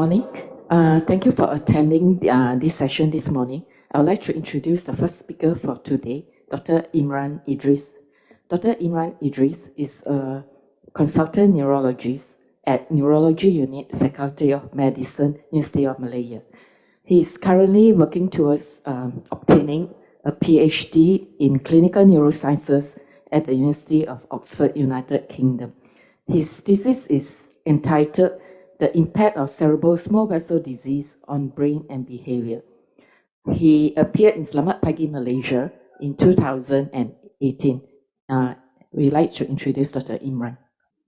morning. Thank you for attending this session this morning. I would like to introduce the first speaker for today, Dr. Imran Idris. Dr. Imran Idris is a consultant neurologist at Neurology Unit, Faculty of Medicine, University of Malaya. He is currently working towards obtaining a PhD in clinical neurosciences at the University of Oxford, United Kingdom. His thesis is entitled The Impact of Cerebral Small Vessel Disease on Brain and Behavior. He appeared in Selamat Pagi, Malaysia in 2018. We'd like to introduce Dr. Imran.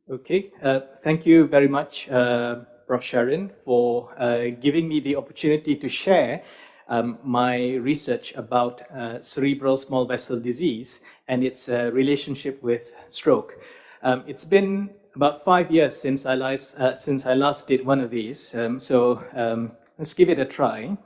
Okay, thank you very much, Prof. Sharon, for giving me the opportunity to share my research about cerebral small vessel disease and its relationship with stroke. It's been about 5 years since I last did one of these, so let's give it a try,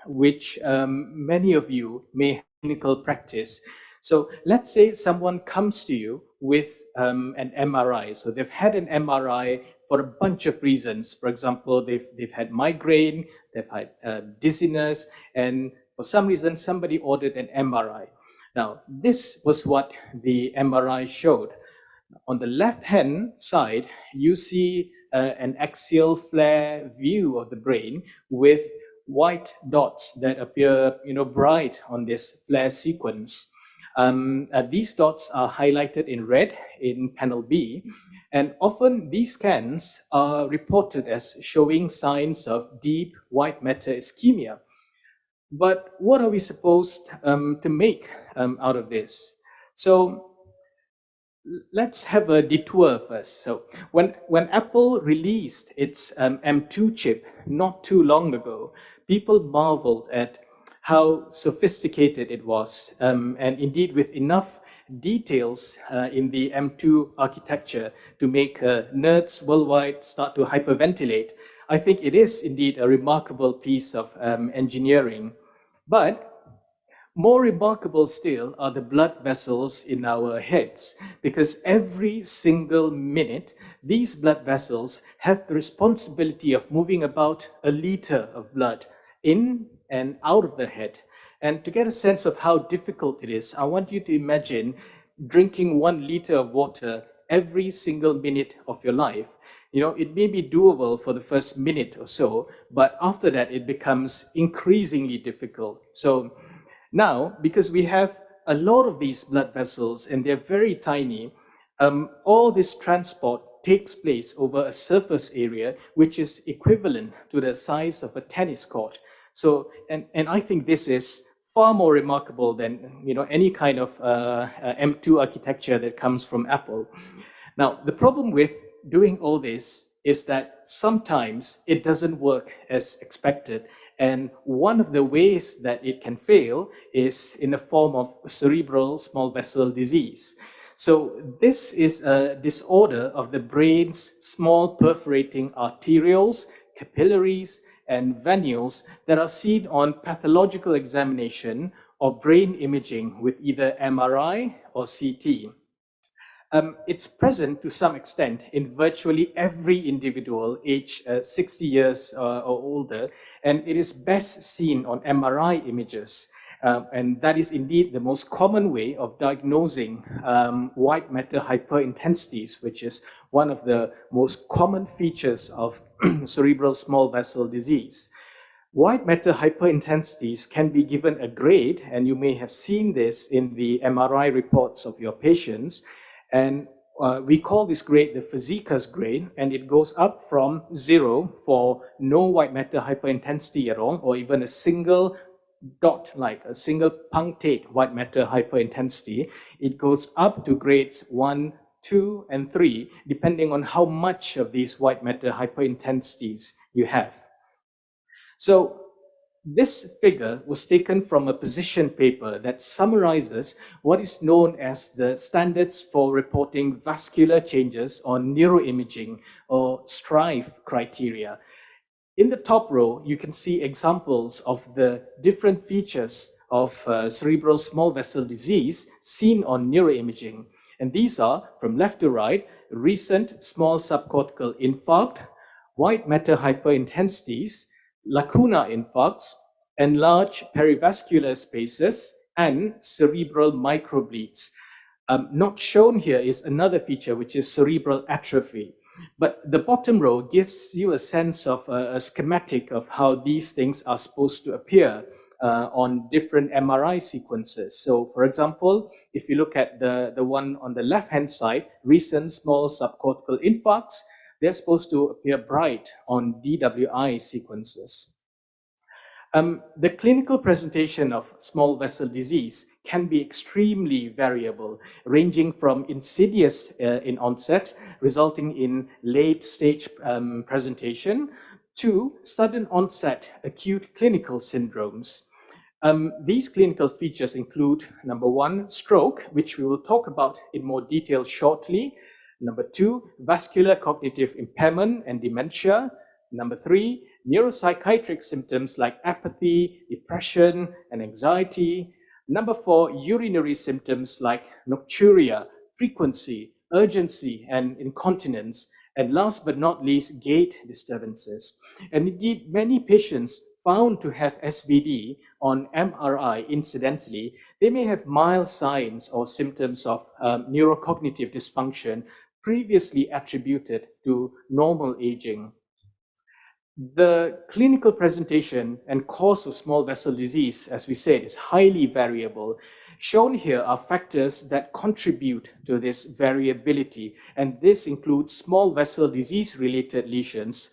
which many of you may have clinical practice. So let's say someone comes to you with an MRI. So they've had an MRI for a bunch of reasons. For example, they've had migraine, they've had dizziness, and for some reason, somebody ordered an MRI. Now, this was what the MRI showed. On the left-hand side, you see an axial flare view of the brain with white dots that appear, bright on this flare sequence. These dots are highlighted in red in panel B, and often these scans are reported as showing signs of deep white matter ischemia. But what are we supposed to make out of this? So let's have a detour first. So when Apple released its M2 chip not too long ago, people marveled at how sophisticated it was, and indeed with enough details in the M2 architecture to make nerds worldwide start to hyperventilate. I think it is indeed a remarkable piece of engineering. But more remarkable still are the blood vessels in our heads, because every single minute, these blood vessels have the responsibility of moving about a liter of blood in and out of the head. And to get a sense of how difficult it is, I want you to imagine drinking 1 liter of water every single minute of your life. It may be doable for the first minute or so, but after that, it becomes increasingly difficult. So now, because we have a lot of these blood vessels and they're very tiny, all this transport takes place over a surface area which is equivalent to the size of a tennis court. So, and I think this is far more remarkable than any kind of M2 architecture that comes from Apple. Now, the problem with doing all this is that sometimes it doesn't work as expected. And one of the ways that it can fail is in the form of cerebral small vessel disease. So this is a disorder of the brain's small perforating arterioles, capillaries, and venules that are seen on pathological examination or brain imaging with either MRI or CT. It's present to some extent in virtually every individual aged 60 years or older, and it is best seen on MRI images. And that is indeed the most common way of diagnosing white matter hyperintensities, which is one of the most common features of cerebral small vessel disease. White matter hyperintensities can be given a grade, and you may have seen this in the MRI reports of your patients. And we call this grade the Physicus grade, and it goes up from 0 for no white matter hyperintensity at all, or even a single dot, like a single punctate white matter hyperintensity. It goes up to grades 1, 2, and 3, depending on how much of these white matter hyperintensities you have. So this figure was taken from a position paper that summarizes what is known as the standards for reporting vascular changes on neuroimaging, or STRIVE criteria. In the top row, you can see examples of the different features of cerebral small vessel disease seen on neuroimaging. And these are, from left to right, recent small subcortical infarct, white matter hyperintensities, lacuna infarcts, enlarged perivascular spaces, and cerebral microbleeds. Not shown here is another feature, which is cerebral atrophy. But the bottom row gives you a sense of a schematic of how these things are supposed to appear on different MRI sequences. So, for example, if you look at the one on the left-hand side, recent small subcortical infarcts, they're supposed to appear bright on DWI sequences. The clinical presentation of small vessel disease can be extremely variable, ranging from insidious in onset, resulting in late stage presentation, to sudden onset acute clinical syndromes. These clinical features include, number one, stroke, which we will talk about in more detail shortly. Number two, vascular cognitive impairment and dementia. Number three, neuropsychiatric symptoms like apathy, depression, and anxiety. Number four, urinary symptoms like nocturia, frequency, urgency, and incontinence. And last but not least, gait disturbances. And indeed, many patients found to have SVD on MRI, incidentally, they may have mild signs or symptoms of neurocognitive dysfunction previously attributed to normal aging. The clinical presentation and course of small vessel disease, as we said, is highly variable. Shown here are factors that contribute to this variability, and this includes small vessel disease-related lesions,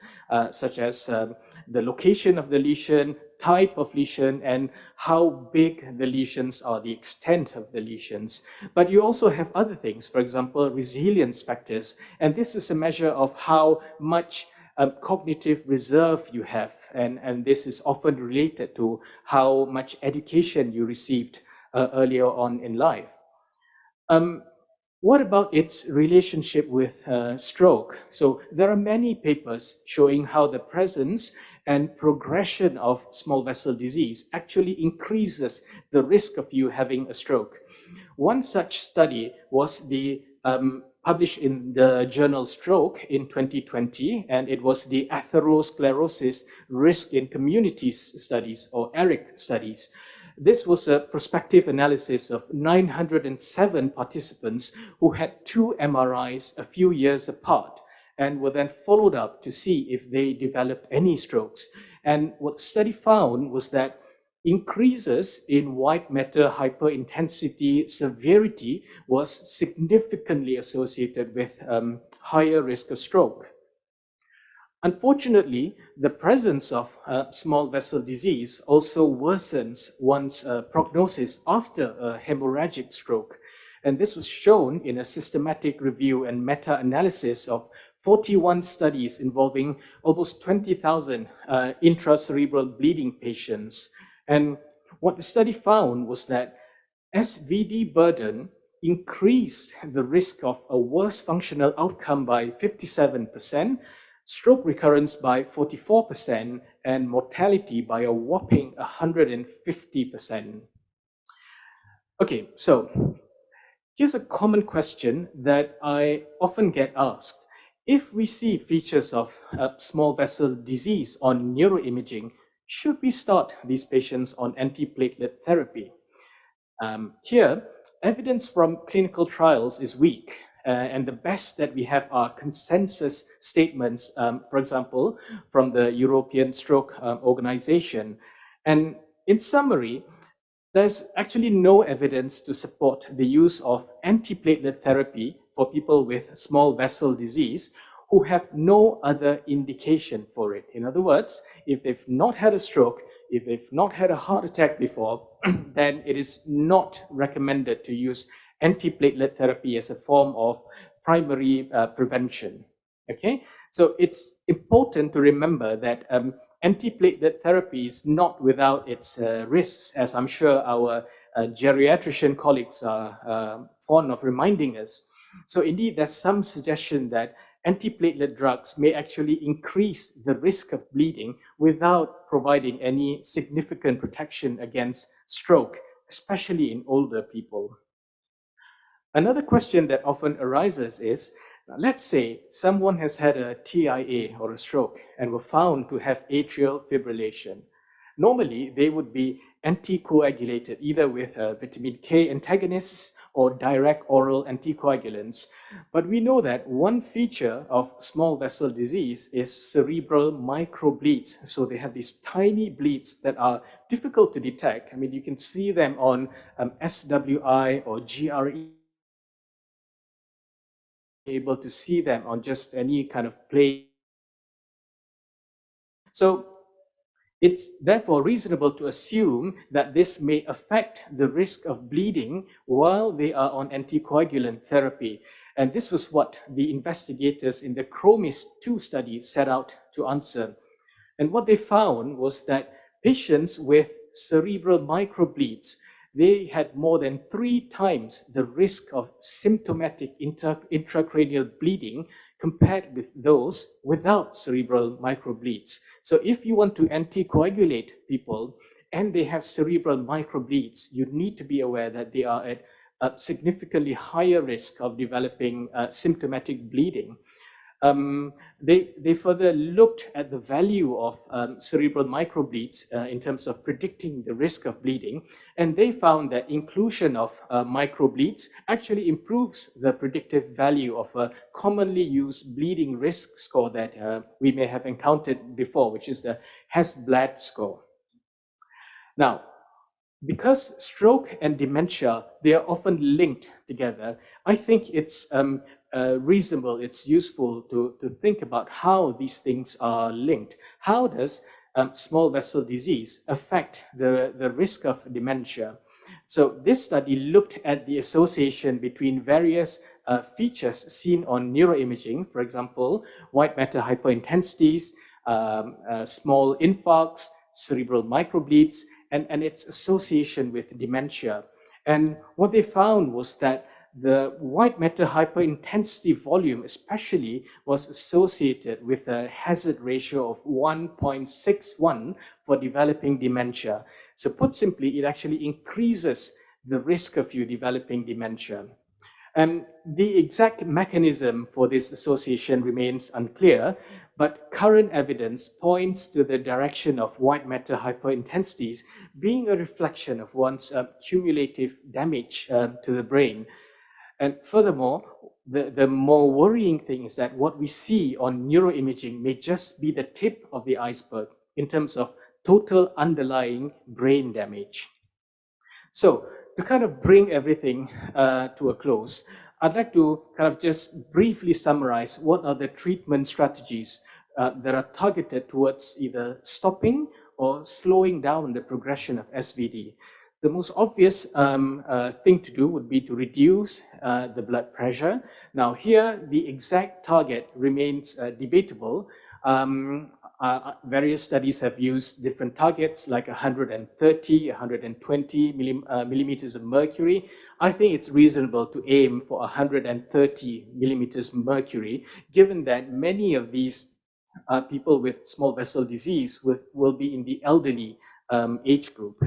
such as the location of the lesion, type of lesion, and how big the lesions are, the extent of the lesions. But you also have other things, for example, resilience factors, and this is a measure of how much cognitive reserve you have, and this is often related to how much education you received earlier on in life. What about its relationship with stroke? So there are many papers showing how the presence and progression of small vessel disease actually increases the risk of you having a stroke. One such study was the published in the journal Stroke in 2020, and it was the Atherosclerosis Risk in Communities Studies, or ERIC studies. This was a prospective analysis of 907 participants who had 2 MRIs a few years apart and were then followed up to see if they developed any strokes. And what the study found was that increases in white matter hyperintensity severity was significantly associated with higher risk of stroke. Unfortunately, the presence of small vessel disease also worsens one's prognosis after a hemorrhagic stroke. And this was shown in a systematic review and meta-analysis of 41 studies involving almost 20,000 intracerebral bleeding patients. And what the study found was that SVD burden increased the risk of a worse functional outcome by 57%, stroke recurrence by 44%, and mortality by a whopping 150%. Okay, so here's a common question that I often get asked. If we see features of small vessel disease on neuroimaging, should we start these patients on antiplatelet therapy? Here, evidence from clinical trials is weak, and the best that we have are consensus statements, for example, from the European Stroke Organization. And in summary, there's actually no evidence to support the use of antiplatelet therapy for people with small vessel disease who have no other indication for it. In other words, if they've not had a stroke, if they've not had a heart attack before, then it is not recommended to use antiplatelet therapy as a form of primary prevention. Okay, so it's important to remember that antiplatelet therapy is not without its risks, as I'm sure our geriatrician colleagues are fond of reminding us. So indeed, there's some suggestion that antiplatelet drugs may actually increase the risk of bleeding without providing any significant protection against stroke, especially in older people. Another question that often arises is, Now, let's say someone has had a TIA or a stroke and were found to have atrial fibrillation. Normally, they would be anticoagulated either with vitamin K antagonists or direct oral anticoagulants. But we know that one feature of small vessel disease is cerebral microbleeds. So they have these tiny bleeds that are difficult to detect. I mean, you can see them on SWI or GRE, able to see them on just any kind of play. So it's therefore reasonable to assume that this may affect the risk of bleeding while they are on anticoagulant therapy. And this was what the investigators in the CHROMIS-2 study set out to answer. And what they found was that patients with cerebral microbleeds, they had more than 3 times the risk of symptomatic intracranial bleeding compared with those without cerebral microbleeds. So if you want to anticoagulate people and they have cerebral microbleeds, you need to be aware that they are at a significantly higher risk of developing symptomatic bleeding. They further looked at the value of cerebral microbleeds in terms of predicting the risk of bleeding, and they found that inclusion of microbleeds actually improves the predictive value of a commonly used bleeding risk score that we may have encountered before, which is the Hasblad score. Now, because stroke and dementia, they are often linked together, I think it's reasonable, it's useful to think about how these things are linked. How does small vessel disease affect the risk of dementia? So this study looked at the association between various features seen on neuroimaging, for example, white matter hyperintensities, small infarcts, cerebral microbleeds, and its association with dementia. And what they found was that the white matter hyperintensity volume especially was associated with a hazard ratio of 1.61 for developing dementia. So put simply, it actually increases the risk of you developing dementia. And the exact mechanism for this association remains unclear, but current evidence points to the direction of white matter hyperintensities being a reflection of one's cumulative damage to the brain. And furthermore, the more worrying thing is that what we see on neuroimaging may just be the tip of the iceberg in terms of total underlying brain damage. So to kind of bring everything to a close, I'd like to kind of just briefly summarize what are the treatment strategies that are targeted towards either stopping or slowing down the progression of SVD. The most obvious thing to do would be to reduce the blood pressure. Now here, the exact target remains debatable. Various studies have used different targets like 130, 120 millimeters of mercury. I think it's reasonable to aim for 130 millimeters mercury, given that many of these people with small vessel disease will be in the elderly age group.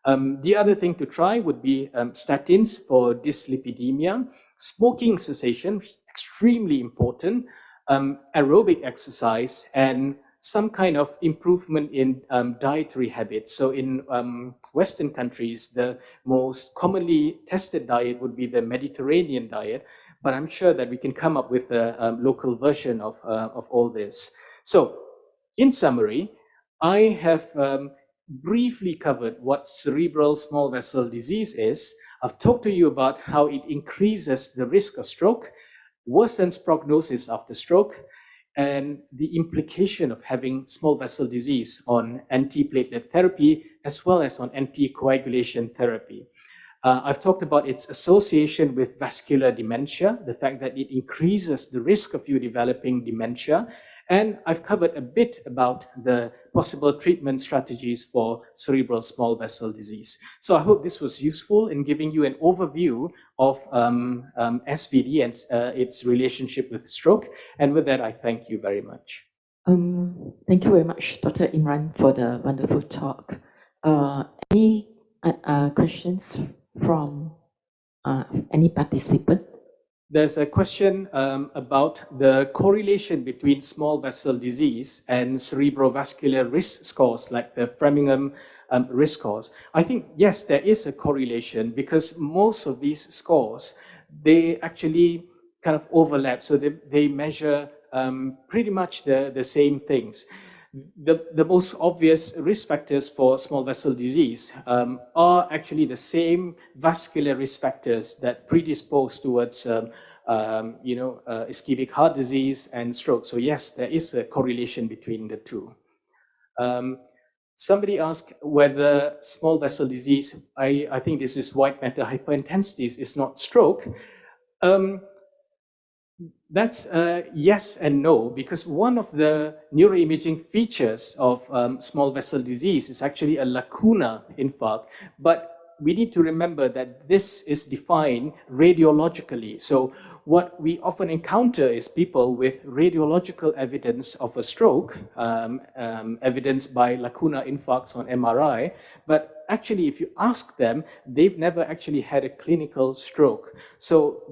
The other thing to try would be statins for dyslipidemia, smoking cessation, which is extremely important, aerobic exercise, and some kind of improvement in dietary habits. So in Western countries, the most commonly tested diet would be the Mediterranean diet, but I'm sure that we can come up with a local version of all this. So in summary, I have briefly covered what cerebral small vessel disease is. I've talked to you about how it increases the risk of stroke, worsens prognosis after stroke, and the implication of having small vessel disease on antiplatelet therapy as well as on anticoagulation therapy. I've talked about its association with vascular dementia, the fact that it increases the risk of you developing dementia. And I've covered a bit about the possible treatment strategies for cerebral small vessel disease. So I hope this was useful in giving you an overview of SVD and its relationship with stroke. And with that, I thank you very much. Thank you very much, Dr. Imran, for the wonderful talk. Any questions from any participant? There's a question about the correlation between small vessel disease and cerebrovascular risk scores, like the Framingham risk scores. I think, yes, there is a correlation because most of these scores, they actually kind of overlap. So they measure pretty much the same things. The most obvious risk factors for small vessel disease are actually the same vascular risk factors that predispose towards ischemic heart disease and stroke. So yes, there is a correlation between the two. Somebody asked whether small vessel disease, I think this is white matter hyperintensities, is not stroke. That's yes and no, because one of the neuroimaging features of small vessel disease is actually a lacuna infarct. But we need to remember that this is defined radiologically. So what we often encounter is people with radiological evidence of a stroke, evidenced by lacuna infarcts on MRI. But actually, if you ask them, they've never actually had a clinical stroke. So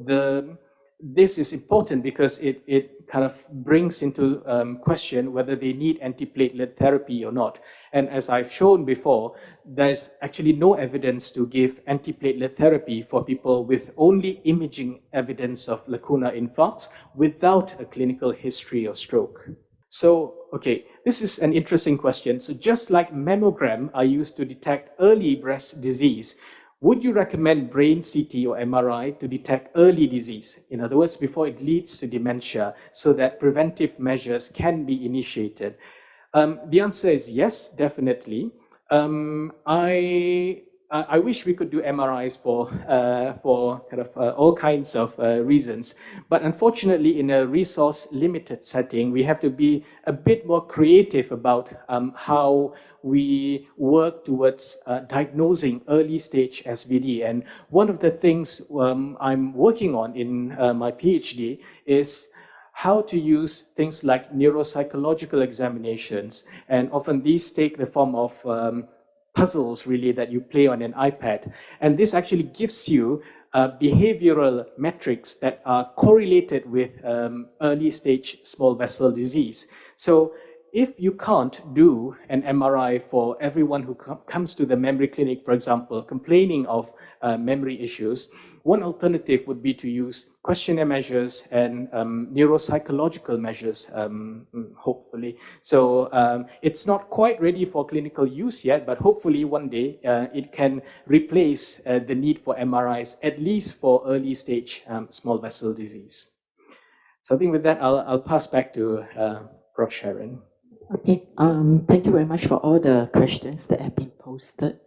this is important because it kind of brings into question whether they need antiplatelet therapy or not. And as I've shown before, there's actually no evidence to give antiplatelet therapy for people with only imaging evidence of lacuna infarcts without a clinical history of stroke. So, okay, this is an interesting question. So just like mammogram are used to detect early breast disease, would you recommend brain CT or MRI to detect early disease? In other words, before it leads to dementia, so that preventive measures can be initiated? The answer is yes, definitely. I wish we could do MRIs for kind of all kinds of reasons, but unfortunately, in a resource-limited setting, we have to be a bit more creative about how we work towards diagnosing early-stage SVD. And one of the things I'm working on in my PhD is how to use things like neuropsychological examinations. And often these take the form of puzzles, really, that you play on an iPad. And this actually gives you behavioral metrics that are correlated with early stage small vessel disease. So if you can't do an MRI for everyone who comes to the memory clinic, for example, complaining of memory issues, one alternative would be to use questionnaire measures and neuropsychological measures, hopefully. So it's not quite ready for clinical use yet, but hopefully one day it can replace the need for MRIs, at least for early stage small vessel disease. So I think with that, I'll pass back to Prof. Sharon. Okay, thank you very much for all the questions that have been posted.